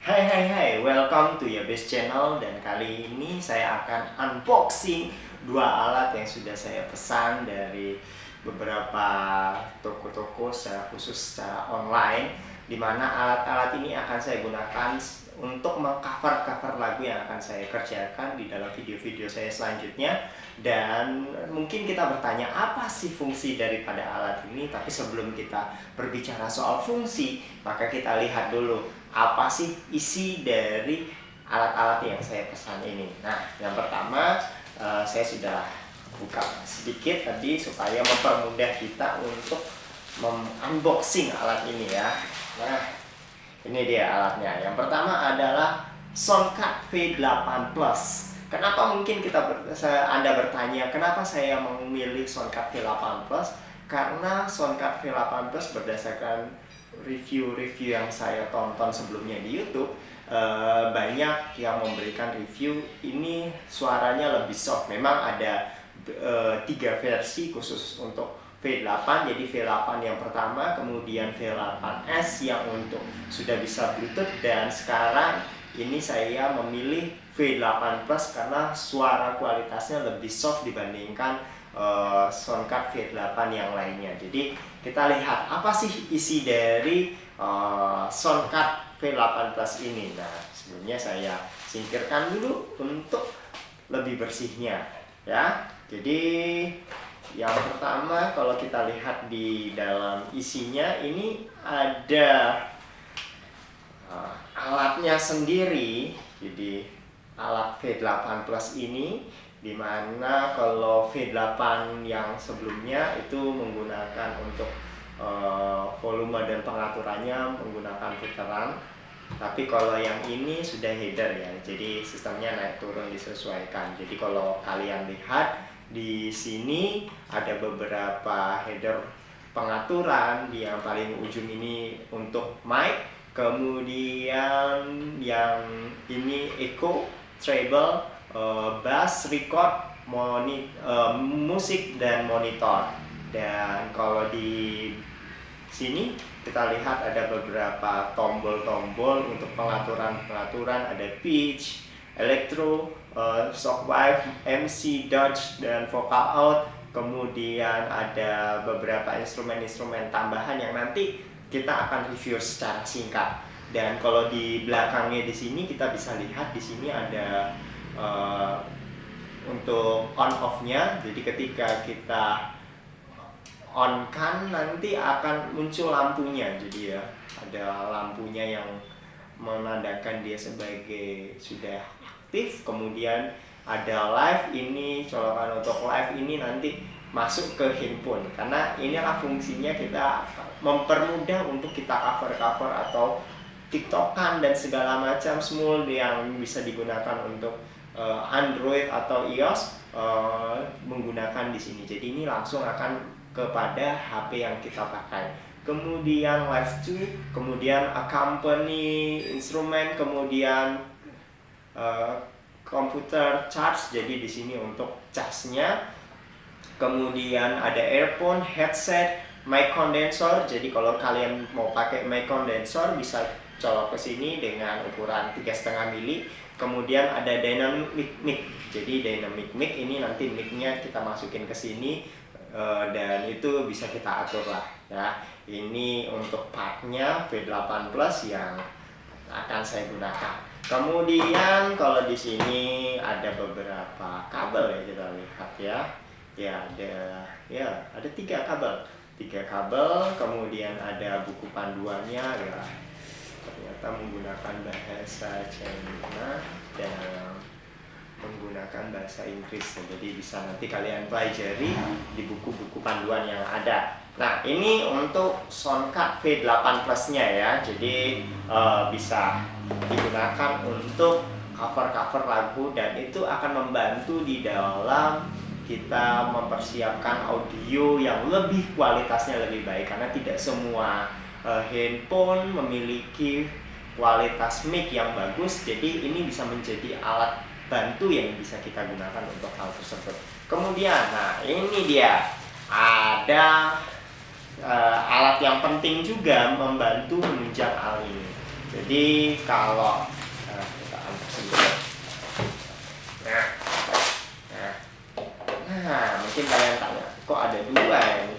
Hai, welcome to your best channel. Dan kali ini saya akan unboxing dua alat yang sudah saya pesan dari beberapa toko-toko secara khusus secara online, dimana alat-alat ini akan saya gunakan untuk mengcover lagu yang akan saya kerjakan di dalam video-video saya selanjutnya. Dan mungkin kita bertanya, apa sih fungsi daripada alat ini? Tapi sebelum kita berbicara soal fungsi, maka kita lihat dulu apa sih isi dari alat-alat yang saya pesan ini. Nah, yang pertama saya sudah buka sedikit tadi supaya mempermudah kita untuk unboxing alat ini ya. Nah, ini dia alatnya. Yang pertama adalah Soundcard V8 Plus. Kenapa mungkin Anda bertanya, kenapa saya memilih Soundcard V8 Plus? Karena Soundcard V8 Plus berdasarkan review-review yang saya tonton sebelumnya di YouTube, banyak yang memberikan review ini suaranya lebih soft. Memang ada 3 versi khusus untuk V8, jadi V8 yang pertama, kemudian V8S yang untuk sudah bisa Bluetooth, dan sekarang ini saya memilih V8 Plus karena suara kualitasnya lebih soft dibandingkan Soundcard V8 yang lainnya. Jadi kita lihat apa sih isi dari Soundcard V8 Plus ini. Nah, sebelumnya saya singkirkan dulu untuk lebih bersihnya ya. Jadi yang pertama, kalau kita lihat di dalam isinya, ini ada alatnya sendiri. Jadi alat V8 Plus ini, dimana kalau V8 yang sebelumnya itu menggunakan untuk volume dan pengaturannya menggunakan putaran, tapi kalau yang ini sudah header ya, jadi sistemnya naik turun disesuaikan. Jadi kalau kalian lihat di sini ada beberapa header pengaturan. Di yang paling ujung ini untuk mic, kemudian yang ini echo, treble, bass, record, musik dan monitor. Dan kalau di sini kita lihat ada beberapa tombol-tombol untuk pengaturan, ada pitch, electro, shockwave, MC, dodge, dan vocal out. Kemudian ada beberapa instrumen-instrumen tambahan yang nanti kita akan review secara singkat. Dan kalau di belakangnya di sini kita bisa lihat di sini ada untuk on off-nya. Jadi ketika kita on kan nanti akan muncul lampunya. Jadi ya ada lampunya yang menandakan dia sebagai sudah aktif. Kemudian ada live, ini colokan untuk live ini nanti masuk ke handphone, karena inilah fungsinya kita mempermudah untuk kita cover atau tiktokan dan segala macam semua yang bisa digunakan untuk Android atau iOS menggunakan di sini. Jadi ini langsung akan kepada HP yang kita pakai. Kemudian live 2, kemudian accompany instrumen, kemudian komputer charge. Jadi di sini untuk charge-nya. Kemudian ada earphone, headset, mic condenser. Jadi kalau kalian mau pakai mic condenser bisa colok ke sini dengan ukuran 3,5 mili. Kemudian ada dynamic mic. Jadi dynamic mic ini nanti mic-nya kita masukin ke sini dan itu bisa kita atur lah ya. Ini untuk part-nya V8 Plus yang akan saya gunakan. Kemudian kalau di sini ada beberapa kabel ya, kita lihat ya. Ada 3 kabel, kemudian ada buku panduannya ya. Ternyata menggunakan bahasa China dan menggunakan bahasa Inggris. Jadi bisa nanti kalian pelajari di buku-buku panduan yang ada. Nah, ini untuk Soundcard V8 Plus-nya ya. Jadi bisa digunakan untuk cover lagu, dan itu akan membantu di dalam kita mempersiapkan audio yang lebih kualitasnya lebih baik, karena tidak semua handphone memiliki kualitas mic yang bagus. Jadi ini bisa menjadi alat bantu yang bisa kita gunakan untuk hal tersebut. Kemudian, nah ini dia ada alat yang penting juga membantu menunjang hal ini. Jadi kalau kita unboxing dulu. Nah, mungkin kalian tanya, kok ada dua ini?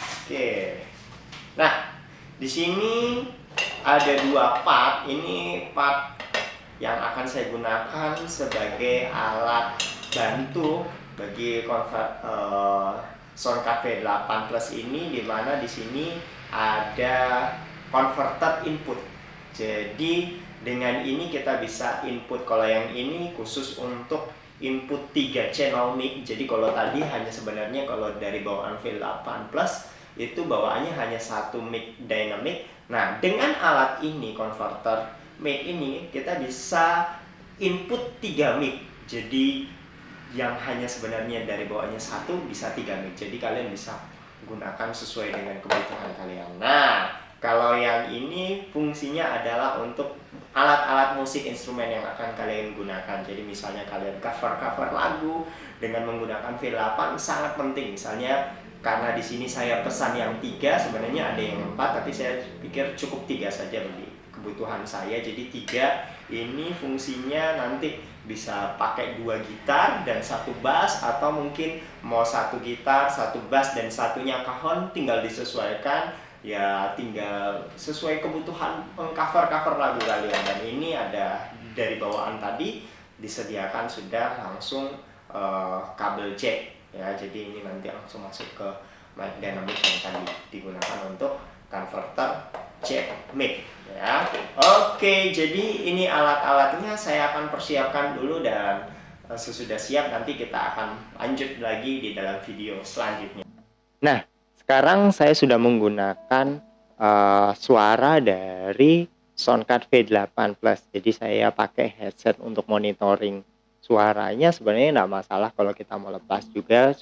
Oke. Nah, di sini ada dua part. Ini part yang akan saya gunakan sebagai alat bantu bagi Soundcard V8 Plus ini, dimana di sini ada converter input. Jadi dengan ini kita bisa input. Kalau yang ini khusus untuk input 3 channel mic. Jadi kalau tadi hanya sebenarnya kalau dari bawaan V8 Plus itu bawaannya hanya satu mic dynamic. Nah, dengan alat ini converter mic ini kita bisa input 3 mic. Jadi yang hanya sebenarnya dari bawaannya satu bisa 3 mic. Jadi kalian bisa gunakan sesuai dengan kebutuhan kalian. Nah, kalau yang ini fungsinya adalah untuk alat-alat musik instrumen yang akan kalian gunakan. Jadi misalnya kalian cover lagu dengan menggunakan V8 sangat penting. Misalnya karena di sini saya pesan yang 3, sebenarnya ada yang 4, tapi saya pikir cukup 3 saja bagi kebutuhan saya. Jadi 3 ini fungsinya nanti bisa pakai 2 gitar dan 1 bass, atau mungkin mau 1 gitar, 1 bass dan satunya cajon, tinggal disesuaikan. Ya tinggal sesuai kebutuhan cover lagu kalian. Dan ini ada dari bawaan tadi disediakan sudah langsung kabel jack ya. Jadi ini nanti langsung masuk ke mic dynamic yang tadi digunakan untuk converter jack mic ya. Oke, jadi ini alat-alatnya saya akan persiapkan dulu, dan sesudah siap nanti kita akan lanjut lagi di dalam video selanjutnya. Nah, sekarang saya sudah menggunakan suara dari Soundcard V8 Plus. Jadi saya pakai headset untuk monitoring suaranya. Sebenarnya tidak masalah kalau kita mau lepas juga,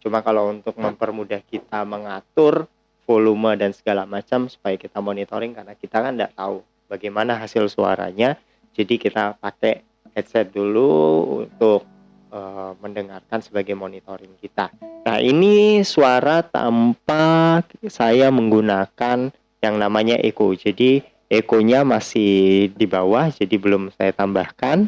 cuma kalau untuk mempermudah kita mengatur volume dan segala macam supaya kita monitoring, karena kita kan tidak tahu bagaimana hasil suaranya. Jadi kita pakai headset dulu untuk mendengarkan sebagai monitoring kita. Nah, ini suara tanpa saya menggunakan yang namanya echo. Jadi echo-nya masih di bawah, jadi belum saya tambahkan.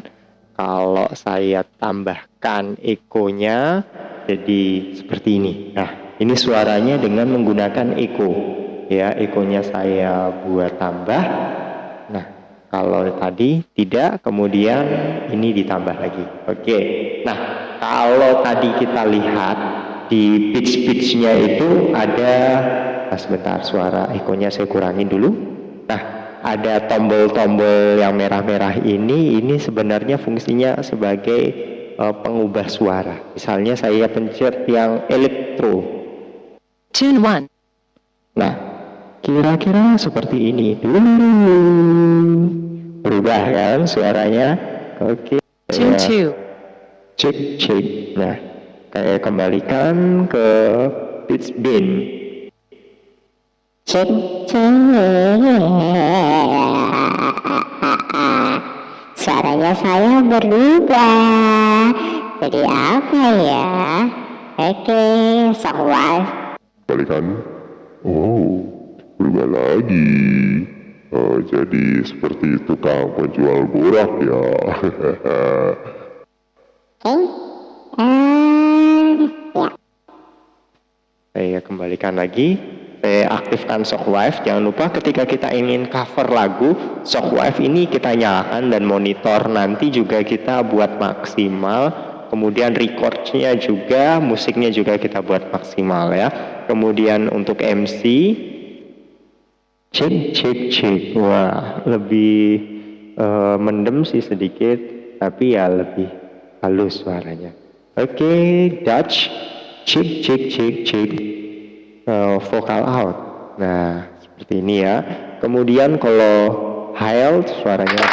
Kalau saya tambahkan echo-nya jadi seperti ini. Nah, ini suaranya dengan menggunakan echo. Ya, echo-nya saya buat tambah. Nah, kalau tadi tidak, kemudian ini ditambah lagi. Oke. Nah, kalau tadi kita lihat di pitch-pitchnya itu ada, sebentar, suara echo-nya saya kurangin dulu. Nah, ada tombol-tombol yang merah-merah ini sebenarnya fungsinya sebagai pengubah suara. Misalnya saya pencet yang elektro. Tune 1. Nah, kira-kira seperti ini dulu. Berubah kan suaranya. Oke. Tune 2. Cek. Nah, saya kembalikan ke pitch bend. Cek. Suaranya saya berubah. Jadi apa ya? Oke, Soundwife. Balikan. Oh, berubah lagi. Jadi seperti tukang penjual borak ya. Ya. Saya kembalikan lagi. Saya aktifkan Shockwave. Jangan lupa ketika kita ingin cover lagu, Shockwave ini kita nyalakan, dan monitor nanti juga kita buat maksimal. Kemudian recordnya juga, musiknya juga kita buat maksimal ya. Kemudian untuk MC, cek. Wah, lebih mendem sih sedikit, tapi ya lebih halus suaranya. Oke, Dutch, cek. Vocal out. Nah, seperti ini ya. Kemudian kalau high suaranya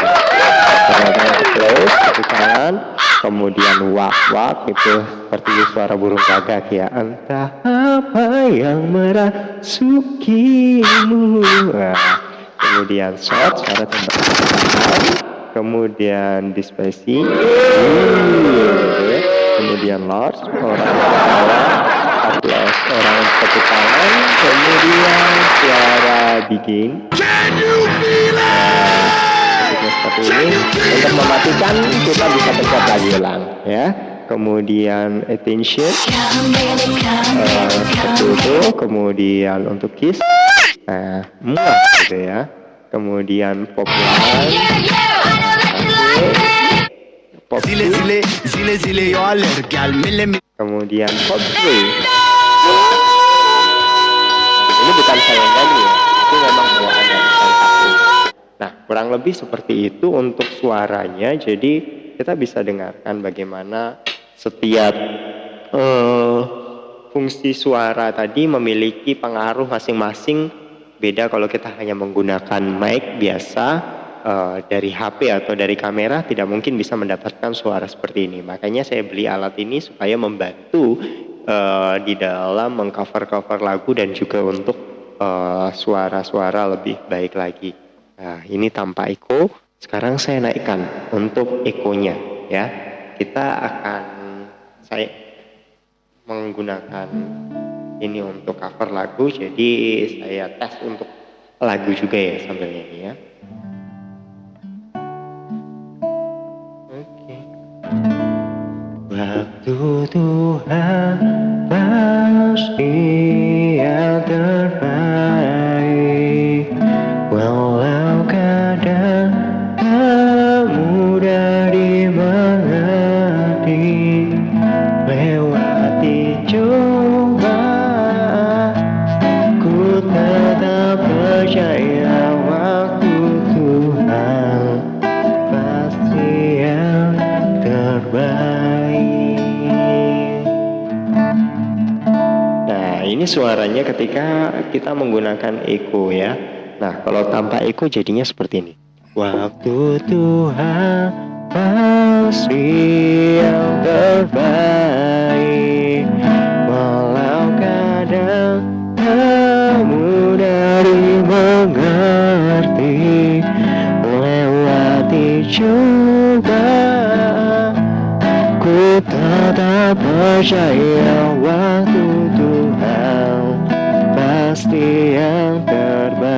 close di kanan. Kemudian wak itu seperti suara burung gagak ya. Entah apa yang merasukimu. Nah, kemudian short, suara tembakan. Kemudian dispersi. Kemudian large, orang bawah. 14 orang tepuk tangan, kemudian suara begin. Seperti ini. Untuk mematikan kita bisa pencet lagi ulang ya. Kemudian attention seperti itu. Kemudian untuk kiss, muah gitu ya. Kemudian pop line, pop two, kemudian pop three. Ini bukan saya nyanyi ya, itu memang bawaan dari sang satu. Nah, kurang lebih seperti itu untuk suaranya. Jadi kita bisa dengarkan bagaimana setiap fungsi suara tadi memiliki pengaruh masing-masing. Beda kalau kita hanya menggunakan mic biasa dari HP atau dari kamera, tidak mungkin bisa mendapatkan suara seperti ini. Makanya saya beli alat ini supaya membantu di dalam mengcover lagu dan juga untuk suara-suara lebih baik lagi. Nah, ini tanpa echo. Sekarang saya naikkan untuk echo-nya ya. Saya menggunakan ini untuk cover lagu, jadi saya tes untuk lagu juga ya sambil nyanyi ya. Oke. Waktu Tuhan pasti yang terbaik, walau kadang tak mudah dimengerti, lewati cobaan ku tetap percaya waktu Tuhan pasti yang terbaik. Nah, ini suaranya ketika kita menggunakan echo ya. Nah, kalau tanpa echo jadinya seperti ini. Waktu Tuhan pasti yang terbaik, walau kadang tak mudah dimengerti, lewati cobaan ku tetap percaya waktu Tuhan pasti yang terbaik.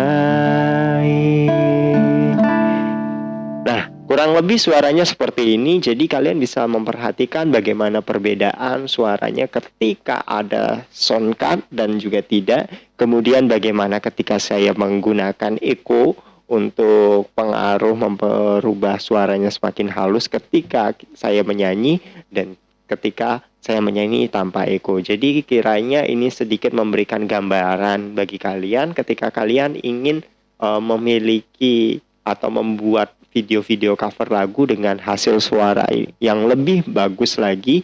Nah, kurang lebih suaranya seperti ini. Jadi kalian bisa memperhatikan bagaimana perbedaan suaranya ketika ada sound card dan juga tidak. Kemudian bagaimana ketika saya menggunakan echo untuk pengaruh memperubah suaranya semakin halus ketika saya menyanyi dan ketika saya menyanyi tanpa echo. Jadi kiranya ini sedikit memberikan gambaran bagi kalian ketika kalian ingin memiliki atau membuat video-video cover lagu dengan hasil suara yang lebih bagus lagi.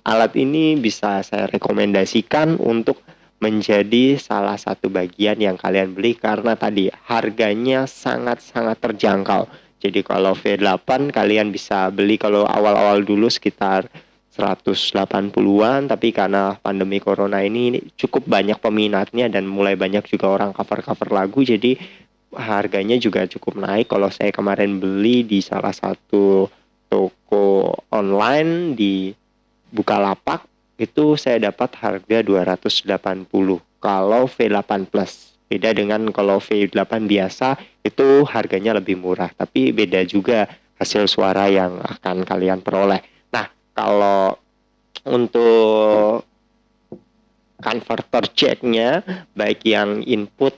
Alat ini bisa saya rekomendasikan untuk menjadi salah satu bagian yang kalian beli karena tadi harganya sangat-sangat terjangkau. Jadi kalau V8 kalian bisa beli kalau awal-awal dulu sekitar 180-an, tapi karena pandemi corona ini cukup banyak peminatnya dan mulai banyak juga orang cover-cover lagu, jadi harganya juga cukup naik. Kalau saya kemarin beli di salah satu toko online di Bukalapak, itu saya dapat harga 280 kalau V8 Plus. Beda dengan kalau V8 biasa itu harganya lebih murah, tapi beda juga hasil suara yang akan kalian peroleh. Nah, kalau untuk converter jacknya, baik yang input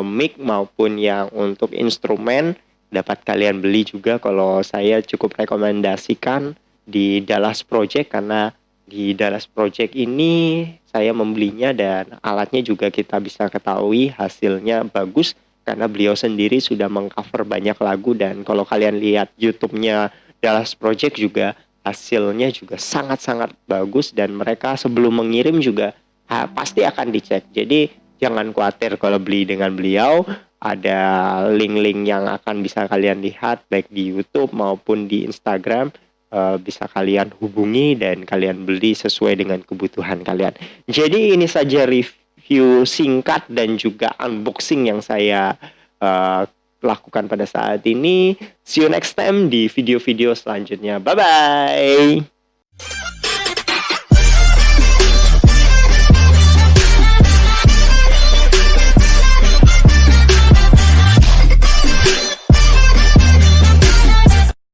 mic maupun yang untuk instrumen, dapat kalian beli juga. Kalau saya cukup rekomendasikan di Dallas Project, karena di Dallas Project ini saya membelinya dan alatnya juga kita bisa ketahui hasilnya bagus karena beliau sendiri sudah mengcover banyak lagu. Dan kalau kalian lihat YouTube-nya Dallas Project juga hasilnya juga sangat-sangat bagus, dan mereka sebelum mengirim juga pasti akan dicek. Jadi jangan khawatir kalau beli dengan beliau. Ada link-link yang akan bisa kalian lihat baik di YouTube maupun di Instagram. Bisa kalian hubungi dan kalian beli sesuai dengan kebutuhan kalian. Jadi ini saja review singkat dan juga unboxing yang saya lakukan pada saat ini. See you next time di video-video selanjutnya. Bye-bye.